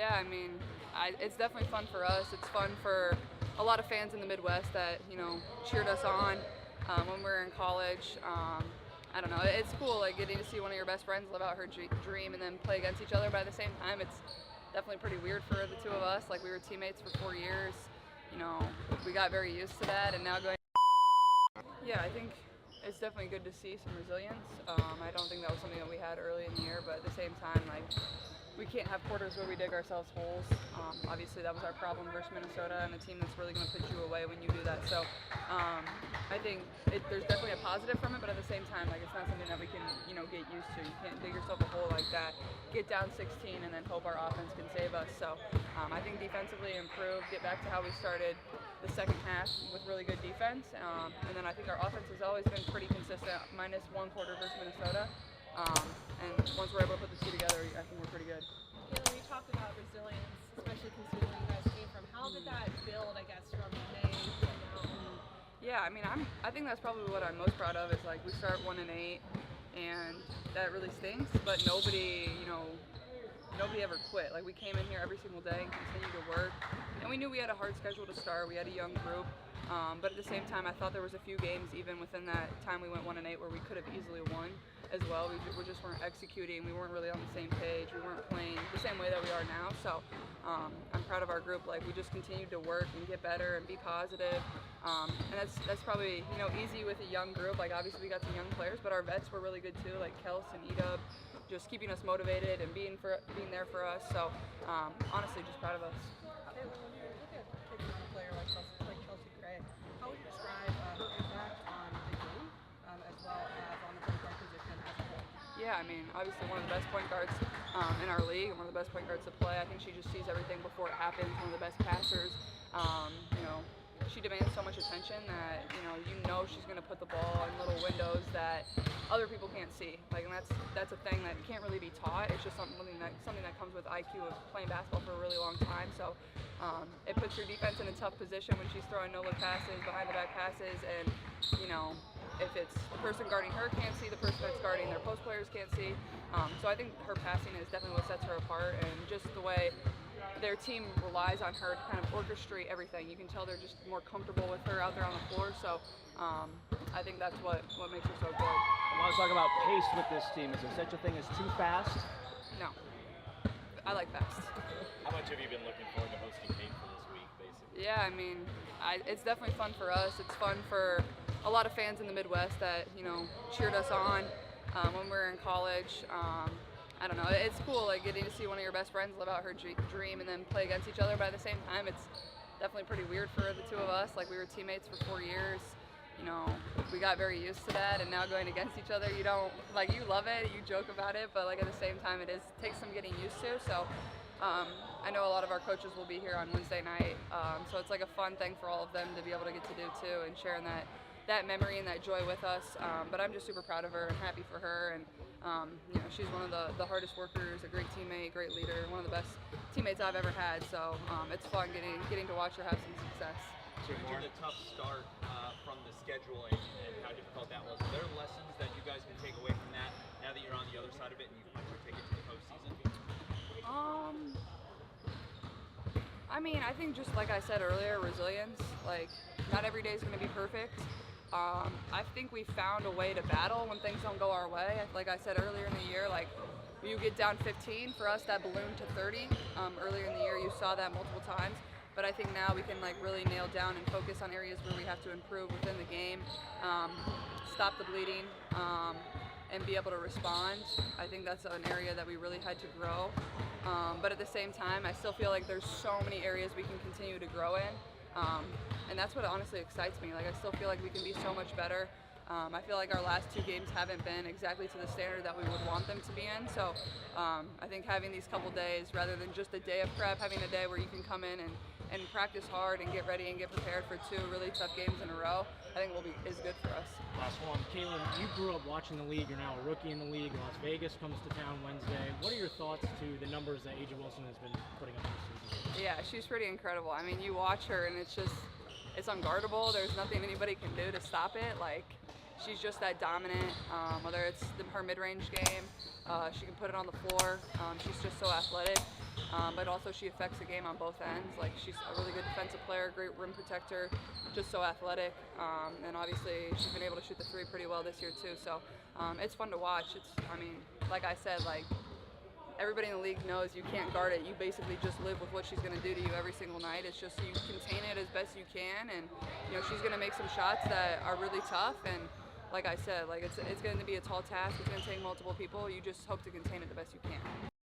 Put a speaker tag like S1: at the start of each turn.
S1: Yeah, I mean, it's definitely fun for us. It's fun for a lot of fans in the Midwest that cheered us on when we were in college. I don't know. It's cool, like getting to see one of your best friends live out her dream and then play against each other. But at the same time, it's definitely pretty weird for the two of us. Like we were teammates for 4 years. We got very used to that, and now going. Yeah, I think it's definitely good to see some resilience. I don't think that was something that we had early in the year, but at the same time, like we can't have quarters where we dig ourselves holes. Obviously, that was our problem versus Minnesota, and a team that's really going to put you away when you do that. So I think there's definitely a positive from it, but at the same time, like it's not something that we can get used to. You can't dig yourself a hole like that, get down 16, and then hope our offense can save us. So I think defensively improve, get back to how we started the second half with really good defense, and then I think our offense has always been pretty consistent, minus one quarter versus Minnesota. And once we're able to put the two together, I think we're pretty good.
S2: Kayla, you talked about resilience, especially considering where you guys came from. How did that build, I guess, from May to now?
S1: Yeah, I mean, I think that's probably what I'm most proud of is like we start 1-8, and that really stinks. But nobody ever quit. Like we came in here every single day and continued to work, and we knew we had a hard schedule to start. We had a young group. But at the same time, I thought there was a few games even within that time we went 1-8 where we could have easily won as well. We just weren't executing. We weren't really on the same page. We weren't playing the same way that we are now. So I'm proud of our group. Like we just continued to work and get better and be positive. And that's probably easy with a young group. Like obviously we got some young players, but our vets were really good too. Like Kels and Edub, just keeping us motivated and being there for us. So honestly, just proud of us.
S2: When you look at picking up a player like Chelsea Gray, how would you describe her impact on the game as well as on the point guard position as a whole?
S1: Yeah, I mean, obviously one of the best point guards in our league and one of the best point guards to play. I think she just sees everything before it happens, one of the best passers. She demands so much attention that she's going to put the ball in little windows that other people can't see. Like, and that's a thing that can't really be taught. It's just something that comes with IQ of playing basketball for a really long time. So it puts your defense in a tough position when she's throwing no-look passes, behind-the-back passes, and if it's the person guarding her can't see, the person that's guarding their post players can't see. So I think her passing is definitely what sets her apart, and just the way their team relies on her to kind of orchestrate everything. You can tell they're just more comfortable with her out there on the floor. So I think that's what makes her so good.
S3: I want to talk about pace with this team. Is there such a thing as too fast?
S1: No. I like fast.
S4: How much have you been looking forward to hosting Kate for this week, basically?
S1: Yeah, I mean, it's definitely fun for us. It's fun for a lot of fans in the Midwest that, cheered us on when we were in college. I don't know. It's cool, like getting to see one of your best friends live out her dream and then play against each other. But at the same time, it's definitely pretty weird for the two of us. Like we were teammates for 4 years. We got very used to that, and now going against each other, you love it, you joke about it, but like at the same time, it takes some getting used to. So I know a lot of our coaches will be here on Wednesday night, so it's like a fun thing for all of them to be able to get to do too, and sharing that memory and that joy with us. But I'm just super proud of her and happy for her, and she's one of the hardest workers, a great teammate, great leader, one of the best teammates I've ever had. So it's fun getting to watch her have some success.
S4: You mentioned the tough start from the scheduling and how difficult that was. Are there lessons that you guys can take away from that now that you're on the other side of it and you can take it to the postseason?
S1: I mean, I think just like I said earlier, resilience. Like, not every day is going to be perfect. I think we found a way to battle when things don't go our way. Like I said earlier in the year, like you get down 15, for us that ballooned to 30. Earlier in the year, you saw that multiple times. But I think now we can like really nail down and focus on areas where we have to improve within the game, stop the bleeding, and be able to respond. I think that's an area that we really had to grow. But at the same time, I still feel like there's so many areas we can continue to grow in. And that's what honestly excites me. Like I still feel like we can be so much better. I feel like our last 2 games haven't been exactly to the standard that we would want them to be in. So I think having these couple days, rather than just a day of prep, having a day where you can come in and practice hard and get ready and get prepared for 2 really tough games in a row, I think is good for us.
S5: Last one. Caitlin, you grew up watching the league. You're now a rookie in the league. Las Vegas comes to town Wednesday. What are your thoughts to the numbers that AJ Wilson has been putting up this season?
S1: Yeah, she's pretty incredible. I mean, you watch her and it's unguardable. There's nothing anybody can do to stop it. Like, she's just that dominant, whether it's her mid-range game, she can put it on the floor. She's just so athletic. but also she affects the game on both ends. Like, she's a really good defensive player, great rim protector, just so athletic, and obviously she's been able to shoot the three pretty well this year too. So it's fun to watch. I mean, like I said, like, everybody in the league knows you can't guard it. You basically just live with what she's going to do to you every single night. It's just you contain it as best you can, and she's going to make some shots that are really tough. And like I said, like it's going to be a tall task. It's going to take multiple people. You just hope to contain it the best you can.